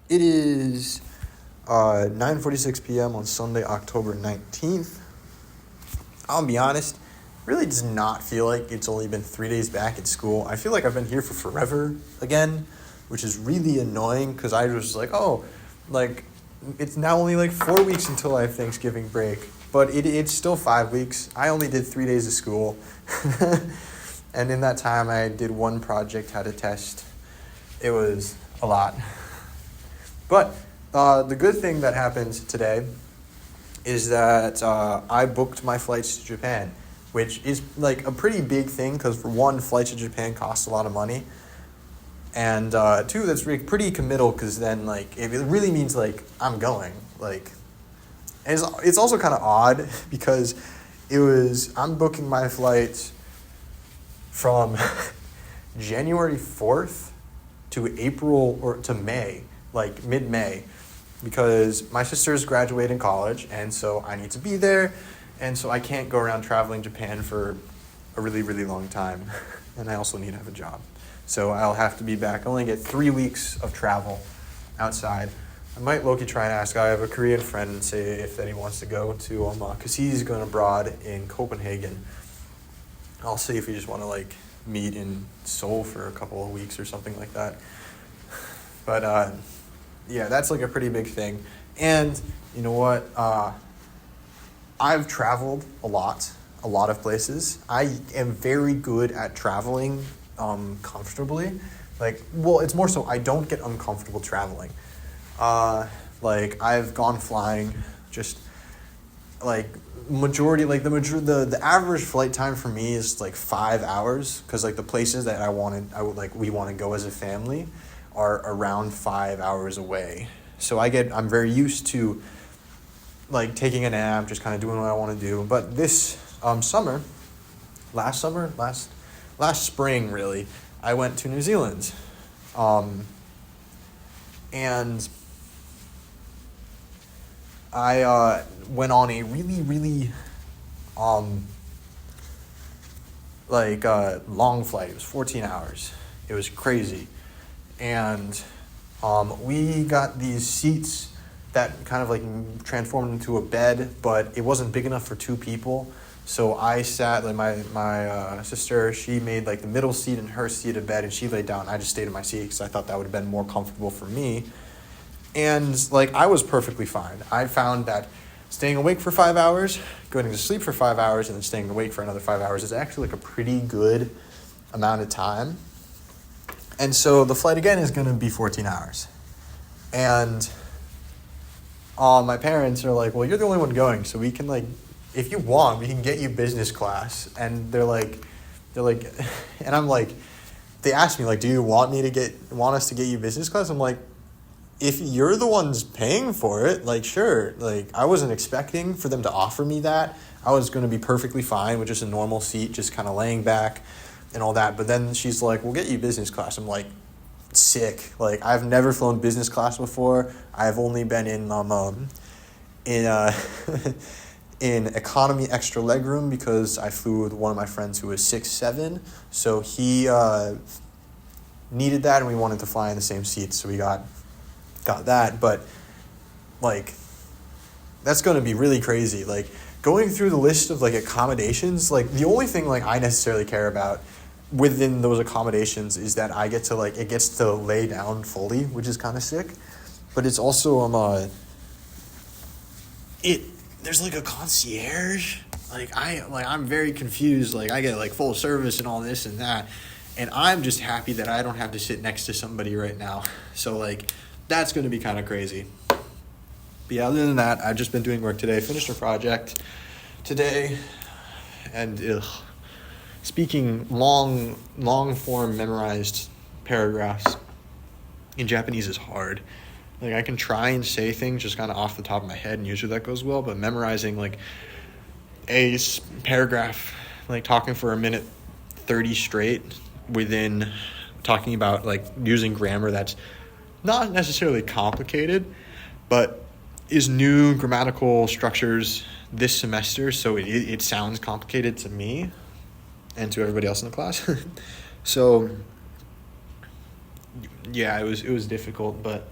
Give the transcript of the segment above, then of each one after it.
It is 9:46 p.m. on Sunday, October 19th. I'll be honest, really does not feel like it's only been 3 days back at school. I feel like I've been here for forever again, which is really annoying because I was like, oh, like, it's now only like 4 weeks until I have Thanksgiving break. But it's still 5 weeks. I only did 3 days of school. And in that time, I did one project, had a test. It was a lot. But the good thing that happened today is that I booked my flights to Japan, which is like a pretty big thing because for one, flights to Japan cost a lot of money. And two, that's pretty committal because then like it really means like I'm going. Like, and it's also kind of odd because I'm booking my flights from January 4th to April or to May, like mid-May, because my sister's graduating college and so I need to be there, and so I can't go around traveling Japan for a really, really long time. And I also need to have a job. So I'll have to be back. I only get 3 weeks of travel outside. I might low-key try and ask. I have a Korean friend and say if that he wants to go to because he's going abroad in Copenhagen. I'll see if we just want to like meet in Seoul for a couple of weeks or something like that. But yeah, that's like a pretty big thing. And you know what? I've traveled a lot of places. I am very good at traveling comfortably. Like, well, it's more so I don't get uncomfortable traveling. Like I've gone flying, just like the average flight time for me is like 5 hours because like the places that we want to go as a family are around 5 hours away. So I'm very used to like taking a nap, just kind of doing what I want to do. But this last spring really, I went to New Zealand, and I went on a really, really long flight. It was 14 hours. It was crazy. And we got these seats that kind of like transformed into a bed, but it wasn't big enough for 2 people. So I sat, like my sister, she made like the middle seat and her seat a bed, and she laid down. I just stayed in my seat because I thought that would have been more comfortable for me. And like I was perfectly fine. I found that staying awake for 5 hours, going to sleep for 5 hours, and then staying awake for another 5 hours is actually like a pretty good amount of time. And so the flight again is going to be 14 hours. And my parents are like, well, you're the only one going, so we can like, if you want, we can get you business class. And they're like, and I'm like, they asked me like, do you want us to get you business class? I'm like, if you're the ones paying for it, like, sure. Like, I wasn't expecting for them to offer me that. I was going to be perfectly fine with just a normal seat, just kind of laying back and all that. But then she's like, we'll get you business class. I'm like, sick. Like, I've never flown business class before. I've only been in in economy extra legroom because I flew with one of my friends who was 6'7". So he needed that, and we wanted to fly in the same seat. So we got that. But like, that's going to be really crazy. Like, going through the list of like accommodations, like the only thing like I necessarily care about within those accommodations is that I get to like, it gets to lay down fully, which is kind of sick. But it's also there's like a concierge. I'm very confused. Like, I get like full service and all this and that, and I'm just happy that I don't have to sit next to somebody right now. So like, that's going to be kind of crazy. But yeah, other than that, I've just been doing work today. Finished a project today, and speaking long form memorized paragraphs in Japanese is hard. Like, I can try and say things just kind of off the top of my head, and usually that goes well, but memorizing like a paragraph, like talking for a minute 30 straight within talking about like using grammar that's not necessarily complicated, but is new grammatical structures this semester, so it sounds complicated to me and to everybody else in the class. So yeah, it was difficult, but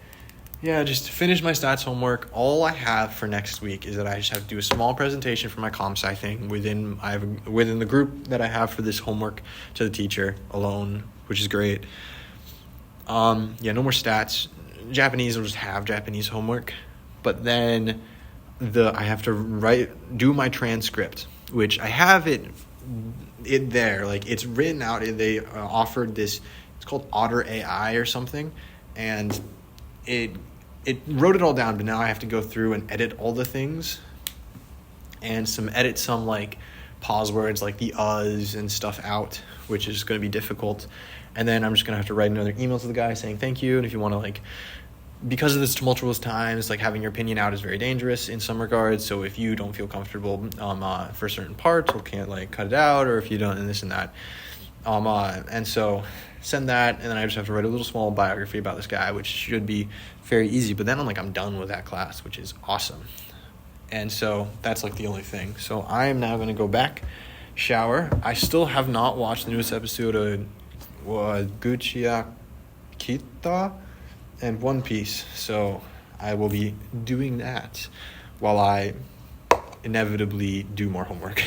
yeah, just finish my stats homework. All I have for next week is that I just have to do a small presentation for my comp sci thing within the group that I have for this homework to the teacher alone, which is great. Yeah, no more stats. Japanese, I'll just have Japanese homework, but then I have to do my transcript, which I have it there, like it's written out. They offered this. It's called Otter AI or something, and it wrote it all down, but now I have to go through and edit all the things and edit some like pause words like the uhs and stuff out, which is going to be difficult. And then I'm just going to have to write another email to the guy saying thank you. And if you want to, like, because of this tumultuous times, like having your opinion out is very dangerous in some regards. So if you don't feel comfortable for certain parts, or can't like cut it out, or if you don't, and this and that. And so send that, and then I just have to write a little small biography about this guy, which should be very easy. But then I'm done with that class, which is awesome. And so that's like the only thing. So I am now going to go back, shower. I still have not watched the newest episode of Gucci Kita and One Piece. So I will be doing that while I inevitably do more homework.